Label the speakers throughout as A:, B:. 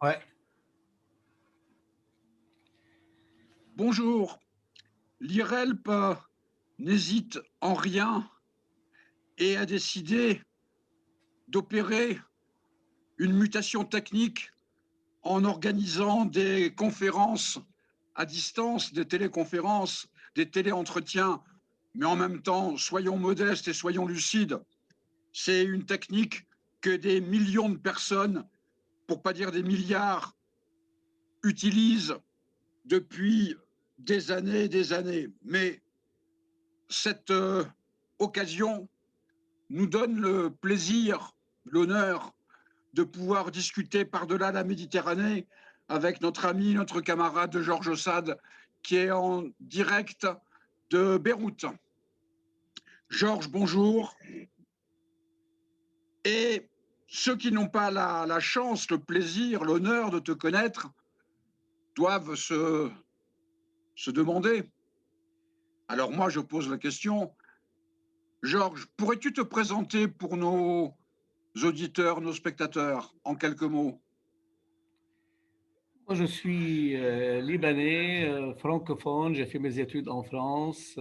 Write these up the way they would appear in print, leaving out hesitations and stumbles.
A: Ouais.
B: Bonjour, l'IRELP n'hésite en rien et a décidé d'opérer une mutation technique en organisant des conférences à distance, des téléconférences, des téléentretiens, mais en même temps, soyons modestes et soyons lucides. C'est une technique que des millions de personnes, pour pas dire des milliards, utilisent depuis des années et des années. Mais cette occasion nous donne le plaisir, l'honneur de pouvoir discuter par-delà la Méditerranée avec notre ami, notre camarade Georges Sade, qui est en direct de Beyrouth. Georges, bonjour. Et ceux qui n'ont pas la chance, le plaisir, l'honneur de te connaître doivent se demander. Alors moi, je pose la question, Georges, pourrais-tu te présenter pour nos auditeurs, nos spectateurs, en quelques mots?
A: Moi, je suis libanais, francophone. J'ai fait mes études en France.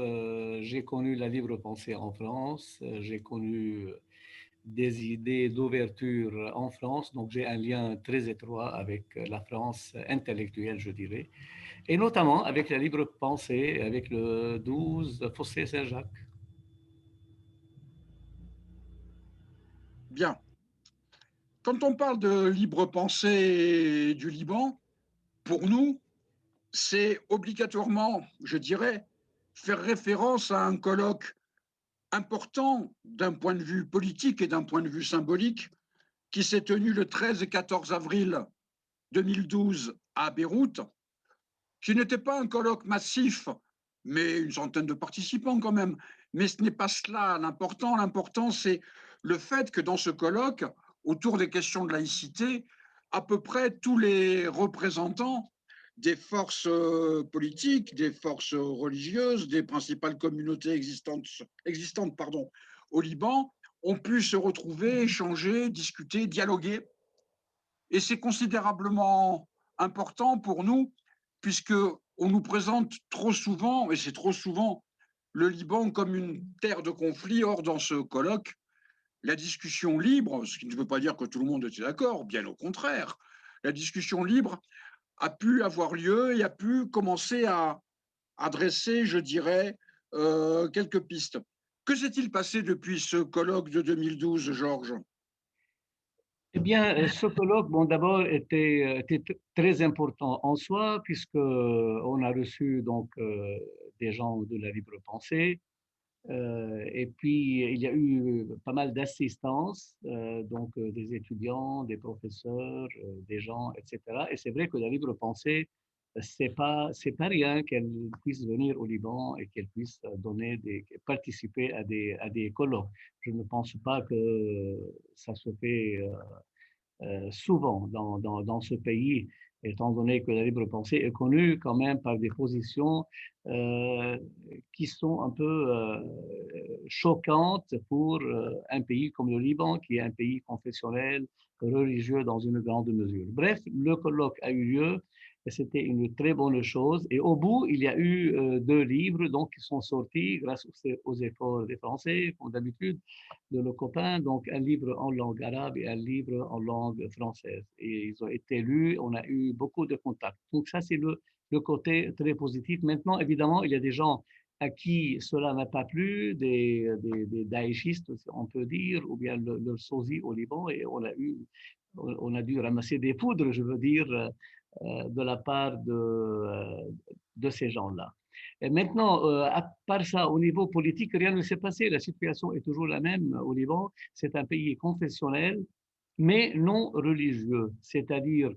A: J'ai connu la libre pensée en France. J'ai connu des idées d'ouverture en France. Donc, j'ai un lien très étroit avec la France intellectuelle, je dirais, et notamment avec la libre pensée, avec le 12 Fossé Saint-Jacques.
B: Bien. Quand on parle de libre pensée du Liban, pour nous, c'est obligatoirement, je dirais, faire référence à un colloque important d'un point de vue politique et d'un point de vue symbolique qui s'est tenu le 13 et 14 avril 2012 à Beyrouth, qui n'était pas un colloque massif, mais une centaine de participants quand même. Mais ce n'est pas cela l'important. L'important, c'est le fait que dans ce colloque, autour des questions de laïcité, à peu près tous les représentants des forces politiques, des forces religieuses, des principales communautés existantes au Liban, ont pu se retrouver, échanger, discuter, dialoguer. Et c'est considérablement important pour nous, puisque on nous présente trop souvent, et c'est trop souvent, le Liban comme une terre de conflit. Or, dans ce colloque, la discussion libre, ce qui ne veut pas dire que tout le monde était d'accord, bien au contraire, la discussion libre a pu avoir lieu et a pu commencer à adresser, je dirais, quelques pistes. Que s'est-il passé depuis ce colloque de 2012, Georges?
A: Eh bien, ce colloque, bon, d'abord, était très important en soi, puisque on a reçu donc des gens de la libre pensée, et puis il y a eu pas mal d'assistance, donc des étudiants, des professeurs, des gens, etc. Et c'est vrai que la libre pensée, c'est pas rien qu'elle puisse venir au Liban et qu'elle puisse participer à des colloques. Je ne pense pas que ça se fait souvent dans ce pays, étant donné que la libre pensée est connue quand même par des positions euh, qui sont un peu choquantes pour un pays comme le Liban, qui est un pays confessionnel, religieux dans une grande mesure. Bref, le colloque a eu lieu. Et c'était une très bonne chose. Et au bout, il y a eu deux livres donc, qui sont sortis grâce aux efforts des Français, comme d'habitude de nos copains, donc un livre en langue arabe et un livre en langue française. Et ils ont été lus, on a eu beaucoup de contacts. Donc ça, c'est le côté très positif. Maintenant, évidemment, il y a des gens à qui cela n'a pas plu, des daïchistes, on peut dire, ou bien le sosie au Liban, et on a dû ramasser des poudres, je veux dire, de la part de ces gens-là. Et maintenant, à part ça, au niveau politique, rien ne s'est passé. La situation est toujours la même au Liban. C'est un pays confessionnel, mais non religieux, c'est-à-dire,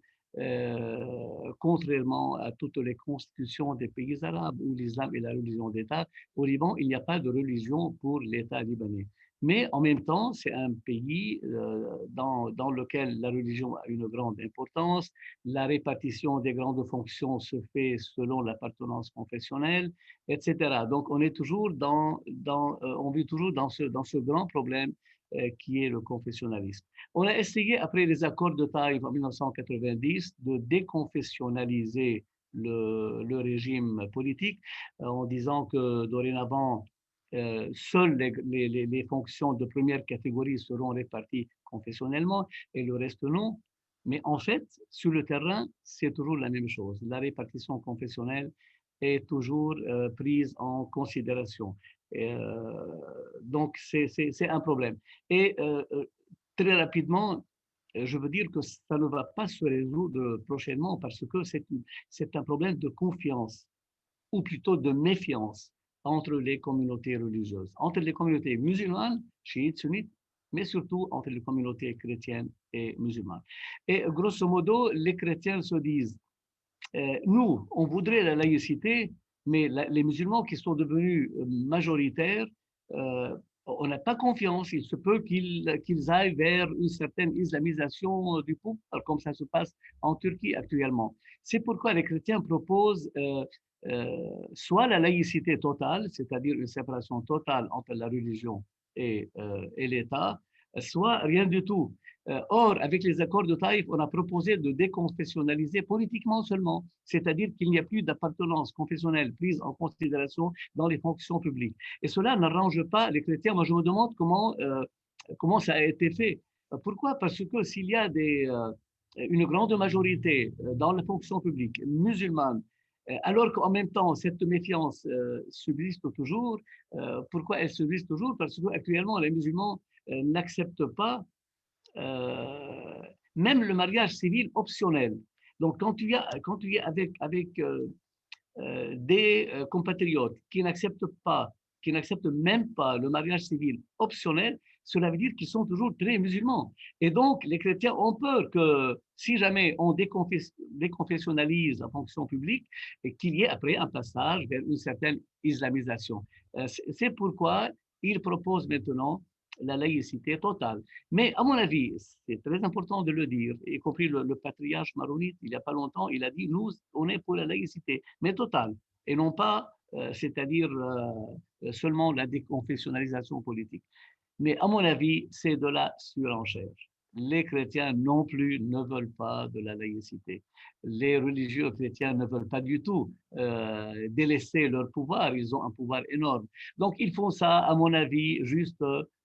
A: contrairement à toutes les constitutions des pays arabes où l'islam est la religion d'État, au Liban, il n'y a pas de religion pour l'État libanais. Mais en même temps, c'est un pays dans lequel la religion a une grande importance. La répartition des grandes fonctions se fait selon l'appartenance confessionnelle, etc. Donc, on est toujours on vit toujours dans ce grand problème qui est le confessionnalisme. On a essayé, après les accords de Taïf en 1990, de déconfessionnaliser le régime politique en disant que dorénavant, seules les fonctions de première catégorie seront réparties confessionnellement et le reste non. Mais en fait, sur le terrain, c'est toujours la même chose. La répartition confessionnelle est toujours prise en considération. Donc, c'est un problème. Et très rapidement, je veux dire que ça ne va pas se résoudre prochainement parce que c'est un problème de confiance, ou plutôt de méfiance entre les communautés religieuses, entre les communautés musulmanes, chiites, sunnites, mais surtout entre les communautés chrétiennes et musulmanes. Et grosso modo, les chrétiens se disent, nous, on voudrait la laïcité, mais les musulmans qui sont devenus majoritaires, on n'a pas confiance. Il se peut qu'ils aillent vers une certaine islamisation du peuple, comme ça se passe en Turquie actuellement. C'est pourquoi les chrétiens proposent soit la laïcité totale, c'est-à-dire une séparation totale entre la religion et l'État, soit rien du tout. Or, avec les accords de Taïf, on a proposé de déconfessionnaliser politiquement seulement, c'est-à-dire qu'il n'y a plus d'appartenance confessionnelle prise en considération dans les fonctions publiques. Et cela n'arrange pas les chrétiens. Moi, je me demande comment ça a été fait. Pourquoi? Parce que s'il y a une grande majorité dans la fonction publique musulmane, alors qu'en même temps, cette méfiance subsiste toujours. Pourquoi elle subsiste toujours? Parce qu'actuellement, les musulmans n'acceptent pas même le mariage civil optionnel. Donc, quand tu es avec des compatriotes qui n'acceptent même pas le mariage civil optionnel, cela veut dire qu'ils sont toujours très musulmans. Et donc, les chrétiens ont peur que si jamais on déconfessionnalise la fonction publique, et qu'il y ait après un passage vers une certaine islamisation. C'est pourquoi ils proposent maintenant la laïcité totale. Mais à mon avis, c'est très important de le dire, y compris le patriarche maronite, il n'y a pas longtemps, il a dit, nous, on est pour la laïcité, mais totale, et non pas, c'est-à-dire seulement la déconfessionnalisation politique. Mais à mon avis, c'est de la surenchère. Les chrétiens non plus ne veulent pas de la laïcité. Les religieux chrétiens ne veulent pas du tout délaisser leur pouvoir. Ils ont un pouvoir énorme. Donc, ils font ça, à mon avis, juste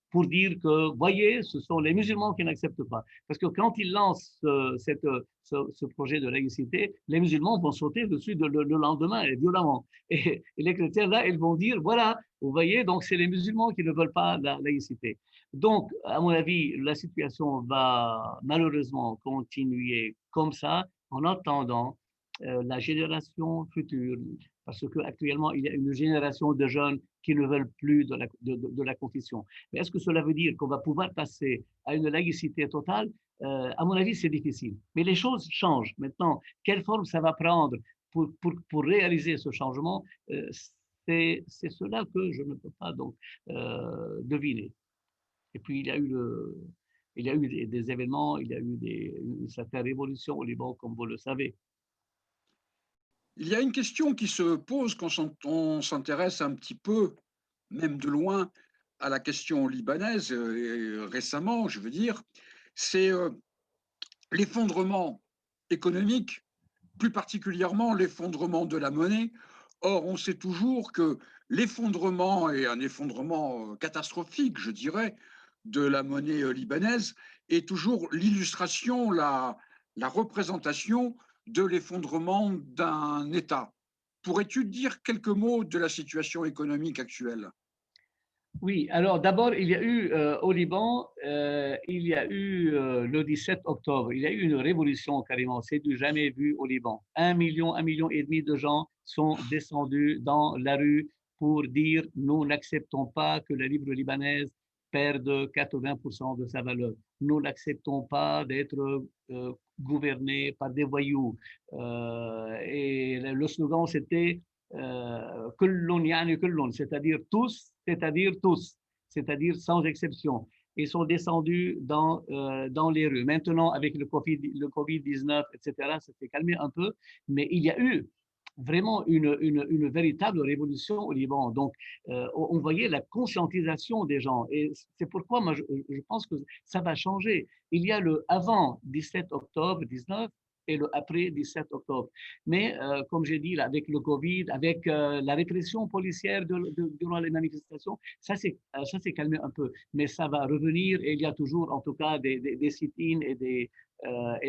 A: pour dire que, voyez, ce sont les musulmans qui n'acceptent pas. Parce que quand ils lancent ce projet de laïcité, les musulmans vont sauter dessus le lendemain, et violemment. Et les chrétiens, là, ils vont dire, voilà, vous voyez, donc c'est les musulmans qui ne veulent pas la laïcité. Donc, à mon avis, la situation va malheureusement continuer comme ça en attendant la génération future, parce qu'actuellement, il y a une génération de jeunes qui ne veulent plus de la confession. Mais est-ce que cela veut dire qu'on va pouvoir passer à une laïcité totale? À mon avis, c'est difficile. Mais les choses changent. Maintenant, quelle forme ça va prendre pour réaliser ce changement? C'est cela que je ne peux pas donc deviner. Et puis, il y a eu des événements, il y a eu une certaine révolution au Liban, comme vous le savez.
B: Il y a une question qui se pose quand on s'intéresse un petit peu, même de loin, à la question libanaise, récemment, je veux dire, c'est l'effondrement économique, plus particulièrement l'effondrement de la monnaie. Or, on sait toujours que l'effondrement, et un effondrement catastrophique, je dirais, de la monnaie libanaise, est toujours l'illustration, la représentation de l'effondrement d'un État. Pourrais-tu dire quelques mots de la situation économique actuelle?
A: Oui, alors d'abord, il y a eu au Liban, il y a eu le 17 octobre, il y a eu une révolution carrément, c'est du jamais vu au Liban. 1,5 million de gens sont descendus dans la rue pour dire nous n'acceptons pas que la livre libanaise perde 80% de sa valeur. Nous n'acceptons pas d'être gouvernés par des voyous. Et le slogan, c'était c'est-à-dire tous, c'est-à-dire sans exception. Ils sont descendus dans les rues. Maintenant, avec le COVID-19, etc., ça s'est calmé un peu, mais il y a eu vraiment une véritable révolution au Liban. Donc, on voyait la conscientisation des gens. Et c'est pourquoi moi, je pense que ça va changer. Il y a le avant 17 octobre 19 et le après 17 octobre. Mais comme j'ai dit, là, avec le Covid, avec la répression policière durant les manifestations, ça s'est calmé un peu. Mais ça va revenir et il y a toujours, en tout cas, des sit-ins et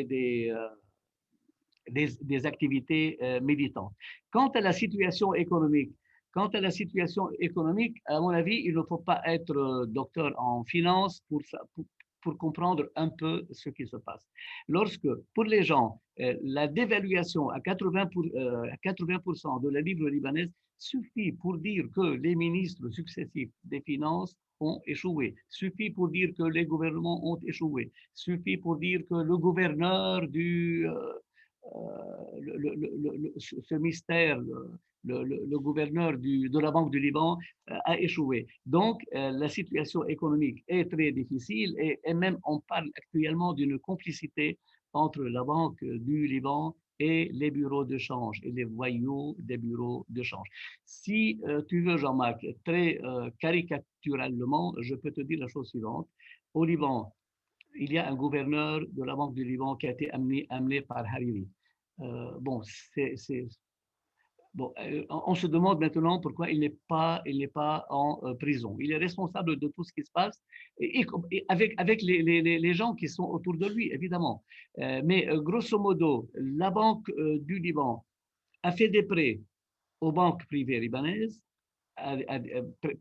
A: des activités militantes. Quant à la situation économique, à mon avis, il ne faut pas être docteur en finance pour comprendre un peu ce qui se passe. Lorsque, pour les gens, la dévaluation à 80% de la livre libanaise suffit pour dire que les ministres successifs des Finances ont échoué, suffit pour dire que les gouvernements ont échoué, suffit pour dire que le gouverneur ce mystère, le gouverneur de la Banque du Liban a échoué. Donc, la situation économique est très difficile et même on parle actuellement d'une complicité entre la Banque du Liban et les bureaux de change et les voyous des bureaux de change. Si tu veux, Jean-Marc, très caricaturalement, je peux te dire la chose suivante. Au Liban, il y a un gouverneur de la Banque du Liban qui a été amené par Hariri. Bon, bon, on se demande maintenant pourquoi il n'est pas en prison. Il est responsable de tout ce qui se passe, et avec les gens qui sont autour de lui, évidemment. Mais grosso modo, la Banque du Liban a fait des prêts aux banques privées libanaises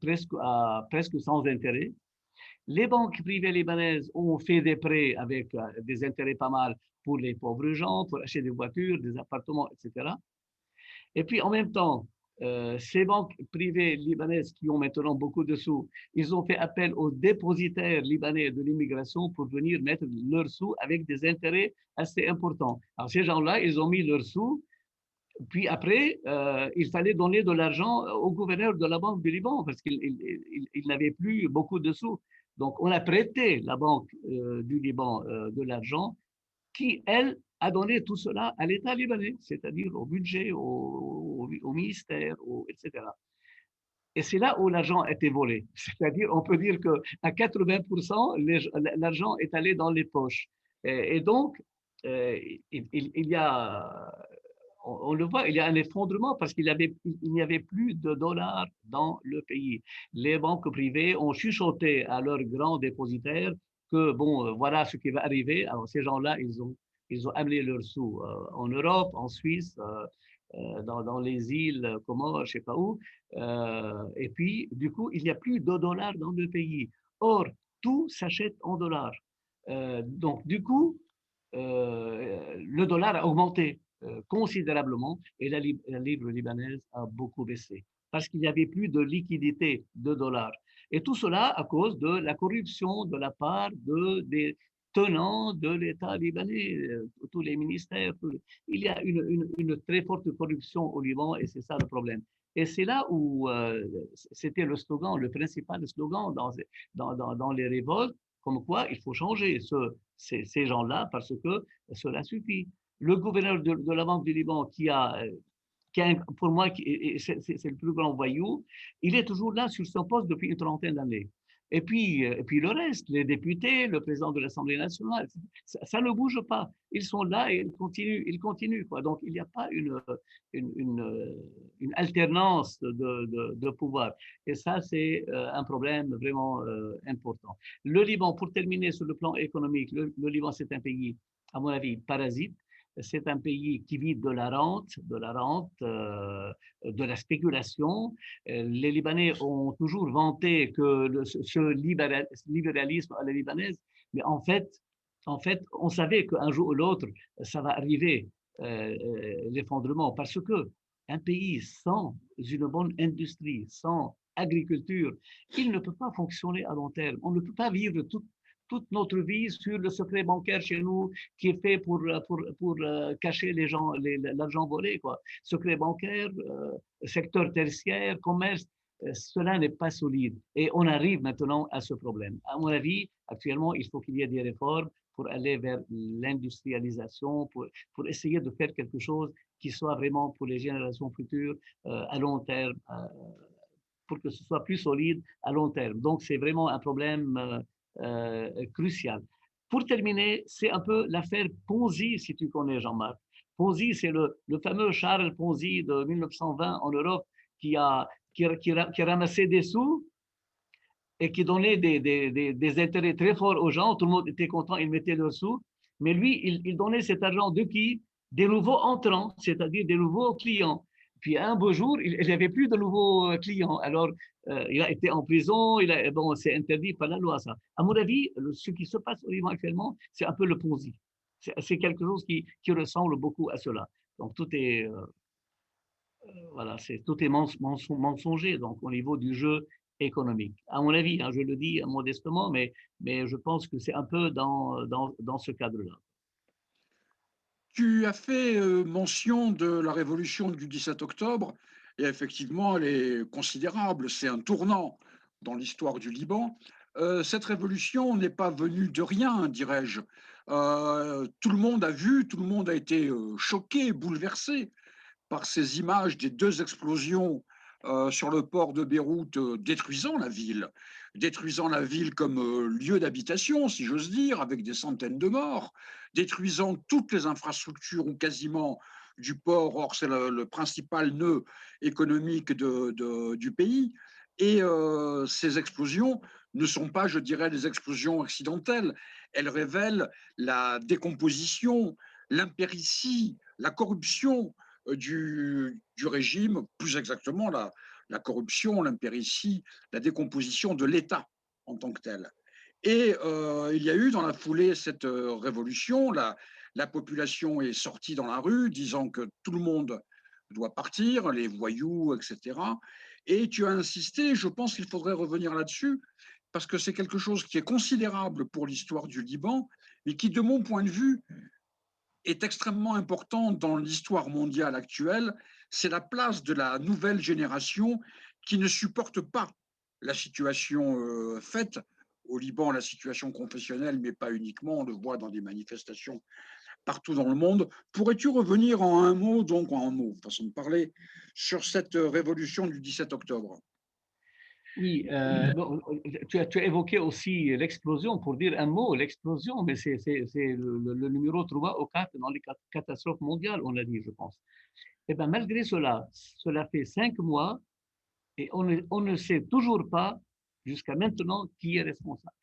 A: presque sans intérêt. Les banques privées libanaises ont fait des prêts avec des intérêts pas mal pour les pauvres gens, pour acheter des voitures, des appartements, etc. Et puis en même temps, ces banques privées libanaises qui ont maintenant beaucoup de sous, ils ont fait appel aux dépositaires libanais de l'immigration pour venir mettre leurs sous avec des intérêts assez importants. Alors ces gens-là, ils ont mis leurs sous, puis après, il fallait donner de l'argent au gouverneur de la Banque du Liban parce qu'il n'avait plus beaucoup de sous. Donc, on a prêté la Banque du Liban de l'argent qui, elle, a donné tout cela à l'État libanais, c'est-à-dire au budget, au ministère, etc. Et c'est là où l'argent a été volé. C'est-à-dire, on peut dire qu'à 80%, l'argent est allé dans les poches. Et donc, il y a on le voit, il y a un effondrement parce il n'y avait plus de dollars dans le pays. Les banques privées ont chuchoté à leurs grands dépositaires que, bon, voilà ce qui va arriver. Alors, ces gens-là, ils ont amené leurs sous en Europe, en Suisse, dans les îles Comores, je ne sais pas où. Et puis, du coup, il n'y a plus de dollars dans le pays. Or, tout s'achète en dollars. Donc, du coup, le dollar a augmenté considérablement et la livre libanaise a beaucoup baissé parce qu'il n'y avait plus de liquidité de dollars. Et tout cela à cause de la corruption de la part des tenants de l'État libanais, tous les ministères. Il y a une très forte corruption au Liban et c'est ça le problème. Et c'est là où c'était le slogan, le principal slogan dans les révoltes, comme quoi il faut changer ces gens-là parce que cela suffit. Le gouverneur de la Banque du Liban pour moi, c'est le plus grand voyou, il est toujours là sur son poste depuis une trentaine d'années. Et puis le reste, les députés, le président de l'Assemblée nationale, ça ne bouge pas. Ils sont là et ils continuent, quoi. Donc, il n'y a pas une alternance de pouvoir. Et ça, c'est un problème vraiment important. Le Liban, pour terminer sur le plan économique, le Liban, c'est un pays, à mon avis, parasite. C'est un pays qui vit de la rente, de la spéculation. Les Libanais ont toujours vanté que ce libéralisme à la libanaise, mais en fait, on savait qu'un jour ou l'autre, ça va arriver, l'effondrement, parce que un pays sans une bonne industrie, sans agriculture, il ne peut pas fonctionner à long terme. On ne peut pas vivre toute notre vie sur le secret bancaire chez nous qui est fait pour cacher l'argent volé, quoi. Secret bancaire, secteur tertiaire, commerce, cela n'est pas solide. Et on arrive maintenant à ce problème. À mon avis, actuellement, il faut qu'il y ait des réformes pour aller vers l'industrialisation, pour essayer de faire quelque chose qui soit vraiment pour les générations futures à long terme, pour que ce soit plus solide à long terme. Donc, c'est vraiment un problème crucial. Pour terminer, c'est un peu l'affaire Ponzi, si tu connais, Jean-Marc. Ponzi, c'est le fameux Charles Ponzi de 1920 en Europe qui ramassait des sous et qui donnait des intérêts très forts aux gens. Tout le monde était content, ils mettaient leurs sous. Mais lui, il donnait cet argent de qui? Des nouveaux entrants, c'est-à-dire des nouveaux clients. Puis un beau jour, il n'y avait plus de nouveaux clients. Alors, il a été en prison. Bon, c'est interdit par la loi, ça. À mon avis, ce qui se passe au Liban actuellement, c'est un peu le Ponzi. C'est quelque chose qui ressemble beaucoup à cela. Donc, tout est, voilà, tout est mensonger donc, au niveau du jeu économique. À mon avis, hein, je le dis modestement, mais je pense que c'est un peu dans ce cadre-là.
B: Tu as fait mention de la révolution du 17 octobre, et effectivement, elle est considérable. C'est un tournant dans l'histoire du Liban. Cette révolution n'est pas venue de rien, dirais-je. Tout le monde a vu, tout le monde a été choqué, bouleversé par ces images des deux explosions sur le port de Beyrouth, détruisant la ville comme lieu d'habitation, si j'ose dire, avec des centaines de morts, détruisant toutes les infrastructures ou quasiment du port. Or, c'est le principal nœud économique du pays. Et ces explosions ne sont pas, je dirais, des explosions accidentelles. Elles révèlent la décomposition, l'impéritie, la corruption du régime, plus exactement la corruption, l'impéritie, la décomposition de l'État en tant que tel. Et il y a eu dans la foulée cette révolution, la population est sortie dans la rue disant que tout le monde doit partir, les voyous, etc. Et tu as insisté, je pense qu'il faudrait revenir là-dessus, parce que c'est quelque chose qui est considérable pour l'histoire du Liban, mais qui, de mon point de vue, est extrêmement important dans l'histoire mondiale actuelle, c'est la place de la nouvelle génération qui ne supporte pas la situation faite. Au Liban, la situation confessionnelle, mais pas uniquement, on le voit dans des manifestations partout dans le monde. Pourrais-tu revenir en un mot, donc en un mot, façon de parler, sur cette révolution du 17 octobre?
A: Oui, bon, tu as évoqué aussi l'explosion, pour dire un mot, l'explosion, mais c'est le numéro 3 ou 4 dans les catastrophes mondiales, on l'a dit, je pense. Et bien, malgré cela, cela fait 5 mois et on ne sait toujours pas jusqu'à maintenant qui est responsable.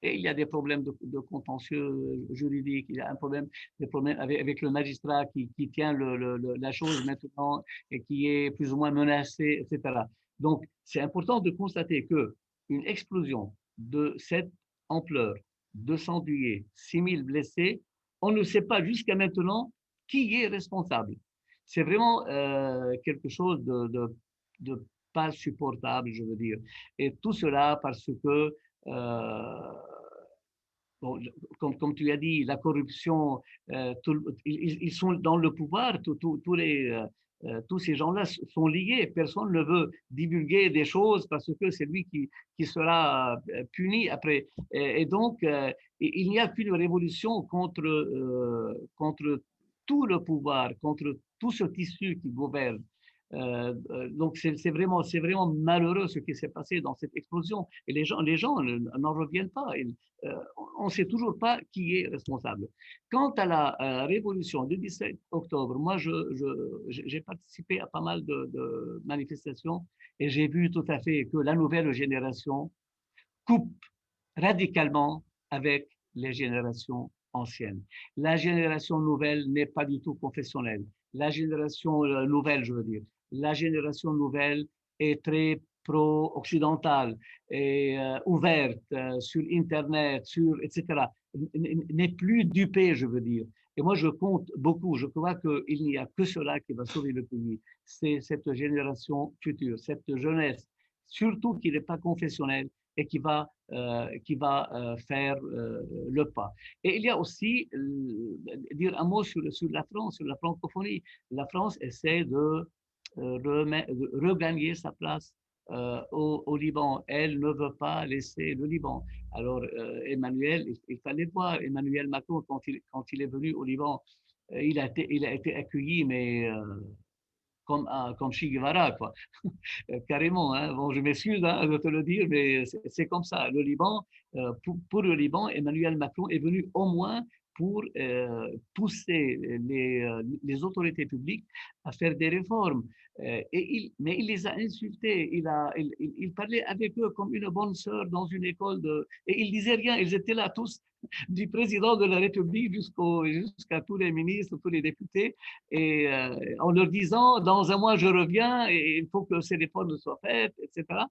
A: Et il y a des problèmes de contentieux juridique, il y a des problèmes avec le magistrat qui tient la chose maintenant et qui est plus ou moins menacé, etc. Donc, c'est important de constater qu'une explosion de cette ampleur, 200 tués, 6000 blessés, on ne sait pas jusqu'à maintenant qui est responsable. C'est vraiment quelque chose de pas supportable, je veux dire. Et tout cela parce que bon, comme tu as dit, la corruption, ils sont dans le pouvoir, tous ces gens-là sont liés. Personne ne veut divulguer des choses parce que c'est lui qui sera puni après. Et donc, il n'y a qu'une révolution contre tout le pouvoir, contre tout ce tissu qui gouverne. Donc c'est vraiment malheureux ce qui s'est passé dans cette explosion et les gens n'en reviennent pas. On ne sait toujours pas qui est responsable. Quant à la révolution du 17 octobre, moi j'ai participé à pas mal de manifestations et j'ai vu tout à fait que la nouvelle génération coupe radicalement avec les générations anciennes. La génération nouvelle n'est pas du tout confessionnelle. La génération nouvelle, je veux dire, la génération nouvelle est très pro-occidentale et ouverte sur Internet, etc. N'est plus dupée, je veux dire. Et moi, je compte beaucoup. Je crois qu'il n'y a que cela qui va sauver le pays. C'est cette génération future, cette jeunesse, surtout qui n'est pas confessionnelle et qui va faire le pas. Et il y a aussi, dire un mot sur la France, sur la francophonie. La France essaie de regagner sa place au Liban. Elle ne veut pas laisser le Liban. Alors, Emmanuel, il fallait voir Emmanuel Macron quand il est venu au Liban. il a été accueilli, mais comme Che Guevara, quoi. Carrément, hein. Bon, je m'excuse hein, de te le dire, mais c'est comme ça. Le Liban, pour le Liban, Emmanuel Macron est venu au moins pour pousser les autorités publiques à faire des réformes. Mais il les a insultés, il parlait avec eux comme une bonne sœur dans une école, et il disait rien, ils étaient là tous, du président de la République jusqu'à tous les ministres, tous les députés, et en leur disant, dans un mois, je reviens et il faut que ces réformes soient faites, etc.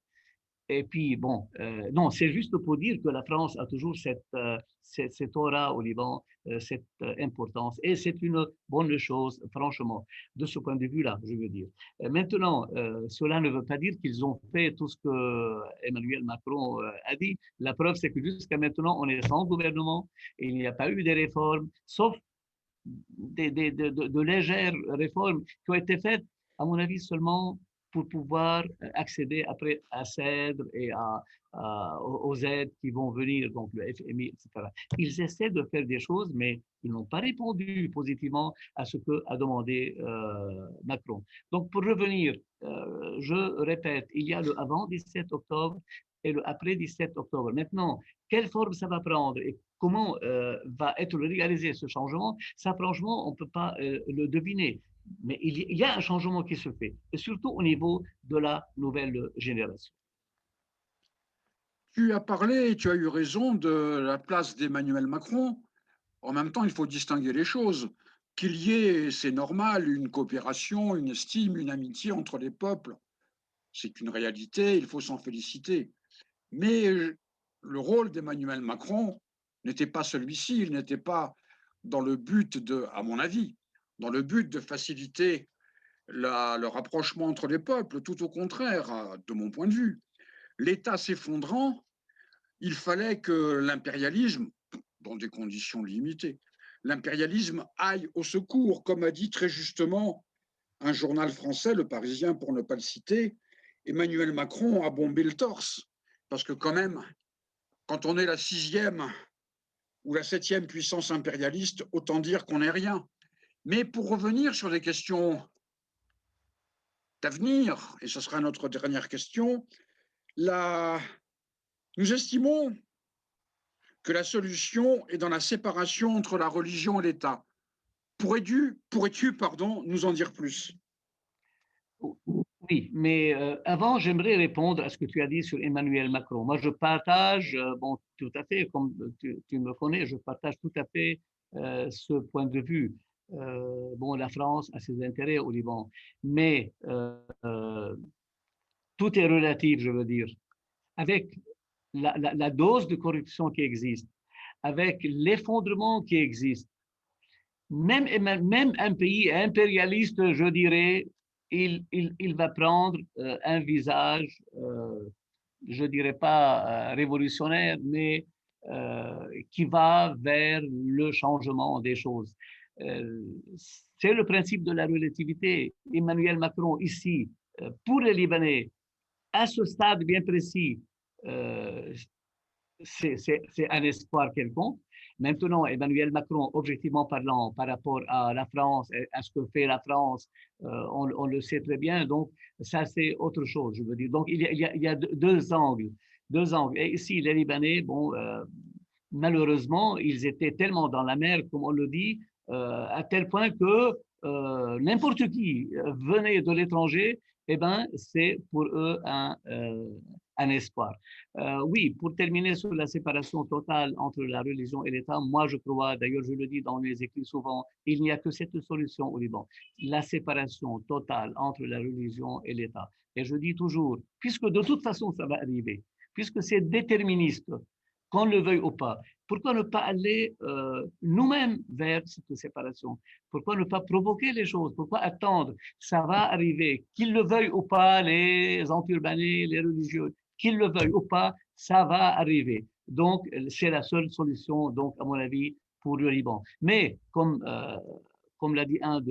A: Et puis, bon, non, c'est juste pour dire que la France a toujours cette aura au Liban, cette importance. Et c'est une bonne chose, franchement, de ce point de vue-là, je veux dire. Maintenant, cela ne veut pas dire qu'ils ont fait tout ce que Emmanuel Macron a dit. La preuve, c'est que jusqu'à maintenant, on est sans gouvernement et il n'y a pas eu de réformes, sauf de légères réformes qui ont été faites, à mon avis, seulement pour pouvoir accéder après à CEDRE et aux aides qui vont venir, donc le FMI, etc. Ils essaient de faire des choses, mais ils n'ont pas répondu positivement à ce qu'a demandé Macron. Donc, pour revenir, je répète, il y a le avant 17 octobre et le après 17 octobre. Maintenant, quelle forme ça va prendre et comment va être réalisé ce changement, ça franchement, on ne peut pas le deviner. Mais il y a un changement qui se fait, et surtout au niveau de la nouvelle génération.
B: Tu as parlé, et tu as eu raison, de la place d'Emmanuel Macron. En même temps, il faut distinguer les choses. Qu'il y ait, c'est normal, une coopération, une estime, une amitié entre les peuples. C'est une réalité, il faut s'en féliciter. Mais le rôle d'Emmanuel Macron n'était pas celui-ci, il n'était pas dans le but de, à mon avis, dans le but de faciliter le rapprochement entre les peuples, tout au contraire, de mon point de vue. L'État s'effondrant, il fallait que l'impérialisme, dans des conditions limitées, l'impérialisme aille au secours, comme a dit très justement un journal français, Le Parisien pour ne pas le citer. Emmanuel Macron a bombé le torse, parce que quand même, quand on est la 6e ou la 7e puissance impérialiste, autant dire qu'on n'est rien. Mais pour revenir sur les questions d'avenir, et ce sera notre dernière question, nous estimons que la solution est dans la séparation entre la religion et l'État. Pourrais-tu, nous en dire plus?
A: Oui, mais avant, j'aimerais répondre à ce que tu as dit sur Emmanuel Macron. Moi, je partage, bon, tout à fait, comme tu me connais, je partage tout à fait ce point de vue. Bon, la France a ses intérêts au Liban, mais tout est relatif, je veux dire. Avec la dose de corruption qui existe, avec l'effondrement qui existe, même un pays impérialiste, je dirais, il va prendre un visage, je dirais pas révolutionnaire, mais qui va vers le changement des choses. C'est le principe de la relativité. Emmanuel Macron, ici, pour les Libanais, à ce stade bien précis, euh, c'est un espoir quelconque. Maintenant, Emmanuel Macron, objectivement parlant, par rapport à la France, à ce que fait la France, on le sait très bien. Donc, ça, c'est autre chose, je veux dire. Donc, il y a deux angles. Deux angles. Et ici, les Libanais, bon, malheureusement, ils étaient tellement dans la mer, comme on le dit, à tel point que n'importe qui venait de l'étranger, eh ben, c'est pour eux un espoir. Oui, pour terminer sur la séparation totale entre la religion et l'État, moi je crois, d'ailleurs je le dis dans mes écrits souvent, il n'y a que cette solution au Liban, la séparation totale entre la religion et l'État. Et je dis toujours, puisque de toute façon ça va arriver, puisque c'est déterministe, qu'on le veuille ou pas, pourquoi ne pas aller nous-mêmes vers cette séparation? Pourquoi ne pas provoquer les choses? Pourquoi attendre? Ça va arriver, qu'ils le veuillent ou pas, les enturbanés, les religieux, qu'ils le veuillent ou pas, ça va arriver. Donc, c'est la seule solution, donc, à mon avis, pour le Liban. Mais, comme l'a dit un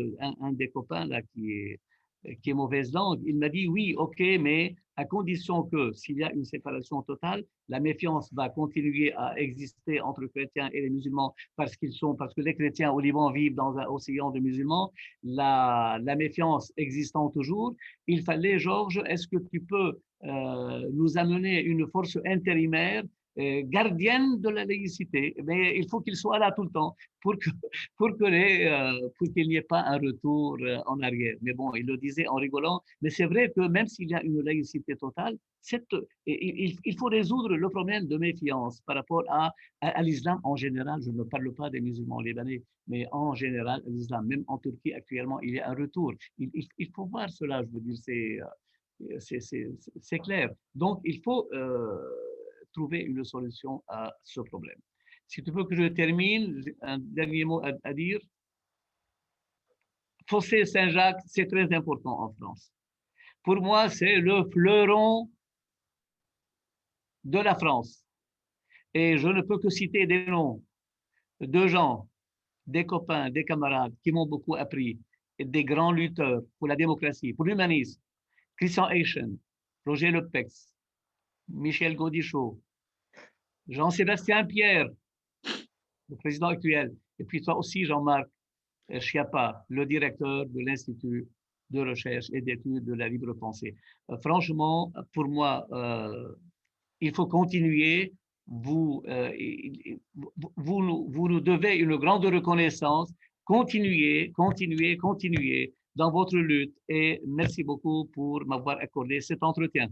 A: des copains là, qui est mauvaise langue, il m'a dit oui, ok, mais à condition que s'il y a une séparation totale, la méfiance va continuer à exister entre les chrétiens et les musulmans parce que les chrétiens au Liban vivent dans un océan de musulmans, la méfiance existant toujours. Il fallait, Georges, est-ce que tu peux nous amener une force intérimaire gardienne de la laïcité, mais il faut qu'il soit là tout le temps pour que, pour qu'il n'y ait pas un retour en arrière. Mais bon, il le disait en rigolant, mais c'est vrai que même s'il y a une laïcité totale, il faut résoudre le problème de méfiance par rapport à l'islam en général. Je ne parle pas des musulmans libanais, mais en général, l'islam, même en Turquie actuellement, il y a un retour. Il faut voir cela, je veux dire, c'est clair. Donc, il faut trouver une solution à ce problème. Si tu veux que je termine, un dernier mot à dire. Fossé Saint-Jacques, c'est très important en France. Pour moi, c'est le fleuron de la France. Et je ne peux que citer des noms de gens, des copains, des camarades qui m'ont beaucoup appris, et des grands lutteurs pour la démocratie, pour l'humanisme. Christian Eichen, Roger Lepex, Michel Gaudichaud, Jean-Sébastien Pierre, le président actuel, et puis toi aussi, Jean-Marc Schiappa, le directeur de l'Institut de recherche et d'études de la libre pensée. Franchement, pour moi, il faut continuer. Vous nous devez une grande reconnaissance. Continuez, continuez, continuez dans votre lutte et merci beaucoup pour m'avoir accordé cet entretien.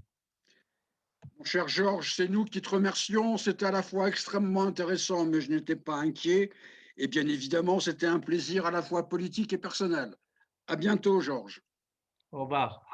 B: Mon cher Georges, c'est nous qui te remercions. C'était à la fois extrêmement intéressant, mais je n'étais pas inquiet. Et bien évidemment, c'était un plaisir à la fois politique et personnel. À bientôt, Georges.
A: Au revoir.